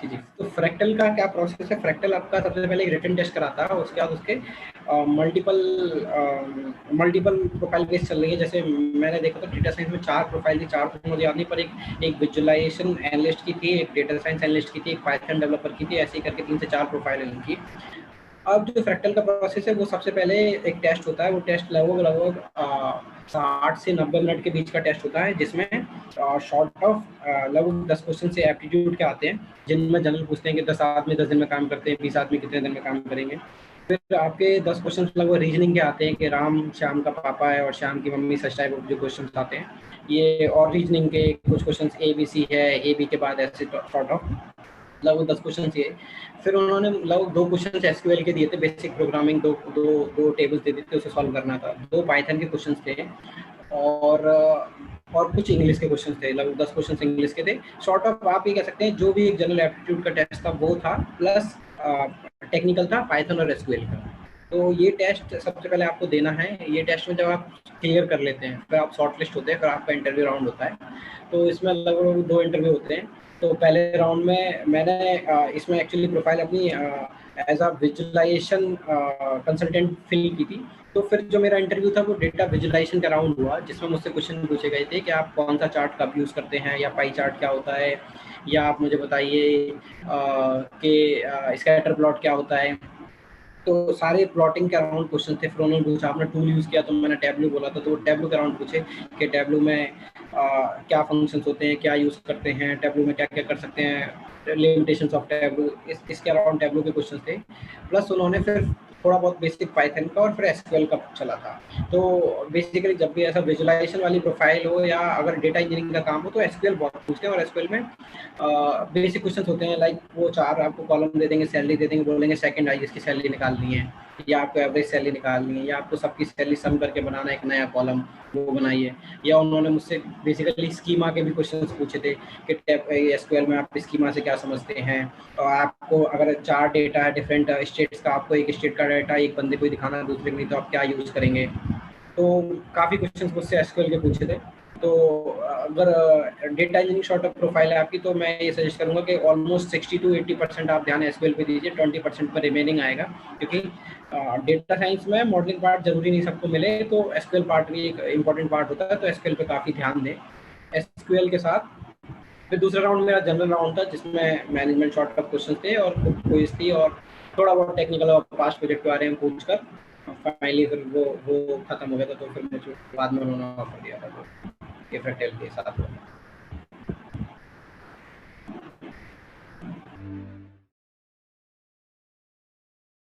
जी। तो फ्रैक्टल का क्या प्रोसेस है? फ्रैक्टल आपका सबसे पहले एक रिटन टेस्ट कराता है, उसके बाद उसके मल्टीपल प्रोफाइल बेस चल रही है। जैसे मैंने देखा था डेटा साइंस में 4 प्रोफाइल थी, 4 तो मुझे याद नहीं, पर एक विजुअलाइजेशन एनालिस्ट की थी, एक डेटा साइंस एनालिस्ट की थी, एक पाइथन डेवलपर की थी, ऐसे ही करके 3 से 4 प्रोफाइल है इनकी। अब जो फ्रैक्टल का प्रोसेस है वो सबसे पहले एक टेस्ट होता है, वो टेस्ट लगभग 60 से 90 मिनट के बीच का टेस्ट होता है, जिसमें शॉर्ट ऑफ लगभग 10 क्वेश्चन से एप्टीट्यूड के आते हैं, जिनमें जनरल पूछते हैं कि 10 आदमी 10 दिन में काम करते हैं, 20 आदमी कितने दिन में काम करेंगे। फिर आपके 10 क्वेश्चन लगभग रीजनिंग के आते हैं कि राम श्याम का पापा है और श्याम की मम्मी, सच टाइप जो क्वेश्चन आते हैं ये। और रीजनिंग के कुछ क्वेश्चन ABC है, AB के बाद ऐसे सॉर्ट ऑफ लगभग 10 क्वेश्चन थे। फिर उन्होंने लगभग 2 क्वेश्चन एसक्यूएल के दिए थे, बेसिक प्रोग्रामिंग, दो टेबल्स दे दी थी, उसे सॉल्व करना था। 2 पाइथन के क्वेश्चन थे और कुछ इंग्लिश के क्वेश्चन थे, लगभग 10 क्वेश्चन इंग्लिश के थे। शॉर्ट ऑफ आप ये कह सकते हैं जो भी एक जनरल एप्टीट्यूड का टेस्ट था वो था, प्लस टेक्निकल था पाइथन और एसक्यूएल का। तो ये टेस्ट सबसे पहले आपको देना है। ये टेस्ट में जब आप क्लियर कर लेते हैं फिर आप शॉर्ट लिस्ट होते हैं, फिर आपका इंटरव्यू राउंड होता है। तो इसमें लगभग 2 इंटरव्यू होते हैं। तो पहले राउंड में मैंने इसमें एक्चुअली प्रोफाइल अपनी as a visualization consultant fill की थी। तो फिर जो मेरा इंटरव्यू था वो डेटा विजुअलाइजेशन का राउंड हुआ, जिसमें मुझसे क्वेश्चन पूछे गए थे कि आप कौन सा चार्ट कब यूज़ करते हैं, या पाई चार्ट क्या होता है, या आप मुझे बताइए कि स्कैटर प्लॉट क्या होता है। तो सारे प्लॉटिंग के अराउंड क्वेश्चन थे। फिर उन्होंने पूछा आपने टूल यूज़ किया, तो मैंने टैबलू बोला था, तो वो टैबलू के अराउंड पूछे कि टैबलू में क्या फंक्शंस होते हैं, क्या यूज़ करते हैं, टैबलू में क्या क्या कर सकते हैं, लिमिटेशंस ऑफ टैबलू, इसके अराउंड टैबलू के क्वेश्चन थे। प्लस उन्होंने फिर थोड़ा बहुत बेसिक पाइथन का और फिर एसक्यूएल का चला था। तो बेसिकली जब भी ऐसा विजुअलाइजेशन वाली प्रोफाइल हो या अगर डेटा इंजीनियरिंग का काम हो तो एसक्यूएल बहुत पूछते हैं। और एसक्यूएल में बेसिक क्वेश्चंस होते हैं, लाइक वो 4 आपको कॉलम दे देंगे, सैलरी दे देंगे, बोलेंगे सेकंड आई इसकी सैलरी निकालनी है, या आपको एवरेज सैलरी निकालनी है, या आपको सबकी सैलरी सम करके बनाना है एक नया कॉलम, वो बनाइए। या उन्होंने मुझसे बेसिकली स्कीमा के भी क्वेश्चंस पूछे थे कि एसक्यूएल में आप स्कीमा से क्या समझते हैं, और आपको अगर 4 डेटा है डिफरेंट स्टेट्स का, आपको एक स्टेट का डाटा एक बंदे को दिखाना है, दूसरे को नहीं, तो आप क्या यूज़ करेंगे। तो काफ़ी क्वेश्चंस मुझसे एसक्यूएल के पूछे थे। तो अगर data engineering short of profile है आपकी, तो मैं ये सजेस्ट करूंगा कि ऑलमोस्ट 60 to 80% आप ध्यान एसक्यूएल पे दीजिए, 20% पर रिमेनिंग आएगा। क्योंकि डेटा साइंस में मॉडलिंग पार्ट जरूरी नहीं सबको मिले, तो एसक्यूएल पार्ट भी एक इंपॉर्टेंट पार्ट होता है, तो एसक्यूएल पे काफ़ी ध्यान दें एसक्यूएल के साथ। फिर दूसरा राउंड मेरा जनरल राउंड था, जिसमें मैनेजमेंट शॉर्ट ऑफ क्वेश्चन थे और क्विज थी, और थोड़ा बहुत टेक्निकल और पास्ट प्रोजेक्ट के बारे में पूछकर फाइनली फिर वो खत्म हो गया था। तो फिर मुझे बाद में उन्होंने ऑफर दिया था, तो फ्रैक्टल के साथ।